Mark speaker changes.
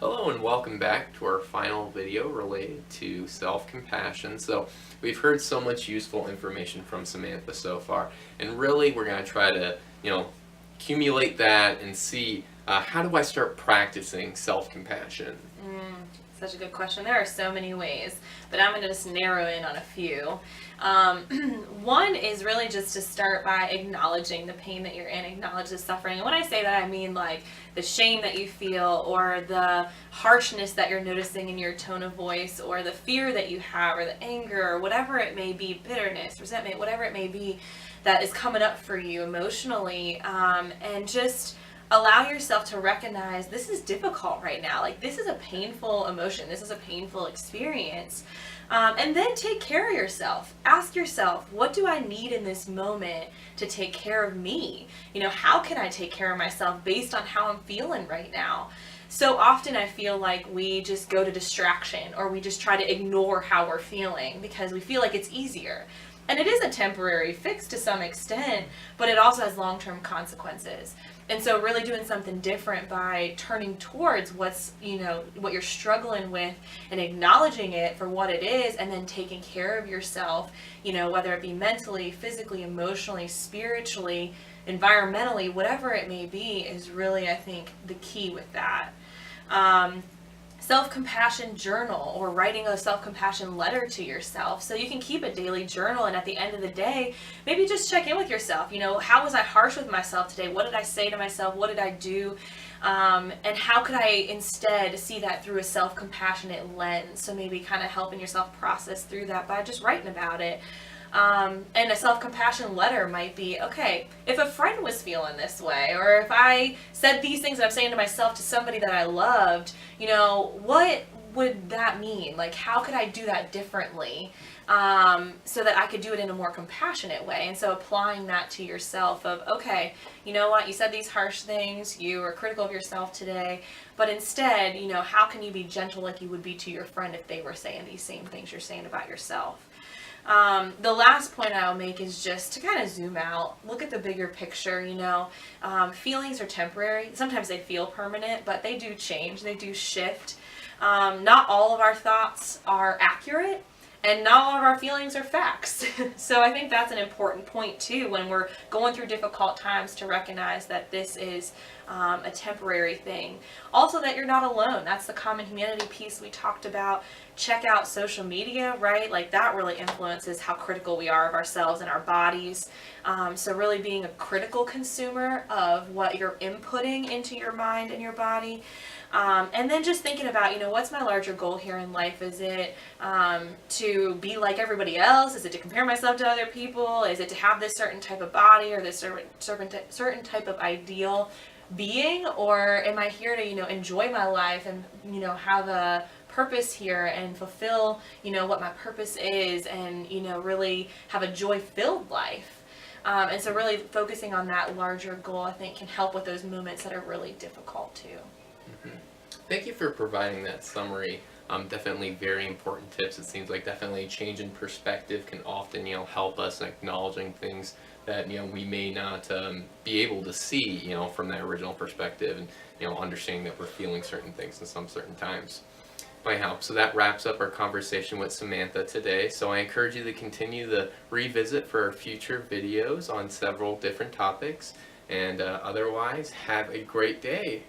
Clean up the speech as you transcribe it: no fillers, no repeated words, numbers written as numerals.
Speaker 1: Hello and welcome back to our final video related to self-compassion. So we've heard so much useful information from Samantha so far, and really we're going to try to, accumulate that and see how do I start practicing self-compassion?
Speaker 2: Such a good question. There are so many ways, but I'm going to just narrow in on a few. One is really just to start by acknowledging the pain that you're in, acknowledge the suffering. And when I say that, I mean like the shame that you feel, or the harshness that you're noticing in your tone of voice, or the fear that you have, or the anger, or whatever it may be, bitterness, resentment, whatever it may be that is coming up for you emotionally, and just allow yourself to recognize this is difficult right now. Like, this is a painful emotion. This is a painful experience. And then take care of yourself. Ask yourself, what do I need in this moment to take care of me? How can I take care of myself based on how I'm feeling right now? So often I feel like we just go to distraction, or we just try to ignore how we're feeling because we feel like it's easier. And it is a temporary fix to some extent, but it also has long-term consequences. And so really doing something different by turning towards what you're struggling with and acknowledging it for what it is, and then taking care of yourself, whether it be mentally, physically, emotionally, spiritually, environmentally, whatever it may be, is really, I think, the key with that. Self-compassion journal, or writing a self-compassion letter to yourself. So you can keep a daily journal, and at the end of the day, maybe just check in with yourself. How was I harsh with myself today? What did I say to myself? What did I do? And how could I instead see that through a self-compassionate lens? So maybe kind of helping yourself process through that by just writing about it. And a self-compassion letter might be, okay, if a friend was feeling this way, or if I said these things that I'm saying to myself to somebody that I loved, what would that mean? Like, how could I do that differently, so that I could do it in a more compassionate way? And so applying that to yourself of, okay, you know what, you said these harsh things, you were critical of yourself today, but instead, how can you be gentle like you would be to your friend if they were saying these same things you're saying about yourself? The last point I'll make is just to kind of zoom out, look at the bigger picture. Feelings are temporary. Sometimes they feel permanent, but they do change, they do shift. Not all of our thoughts are accurate, and not all of our feelings are facts. So I think that's an important point too, when we're going through difficult times, to recognize that this is a temporary thing. Also, that you're not alone. That's the common humanity piece we talked about. Check out social media, right? Like, that really influences how critical we are of ourselves and our bodies. So really being a critical consumer of what you're inputting into your mind and your body. And then just thinking about, what's my larger goal here in life? Is it to be like everybody else? Is it to compare myself to other people? Is it to have this certain type of body, or this certain type of ideal being? Or am I here to, enjoy my life and, have a purpose here and fulfill, what my purpose is, and, really have a joy-filled life? And so really focusing on that larger goal, I think, can help with those moments that are really difficult too.
Speaker 1: Thank you for providing that summary. Definitely very important tips. It seems like definitely change in perspective can often, help us in acknowledging things that, we may not be able to see, from that original perspective, and, understanding that we're feeling certain things in some certain times. Anyhow, so that wraps up our conversation with Samantha today. So I encourage you to continue the revisit for our future videos on several different topics. And otherwise, have a great day.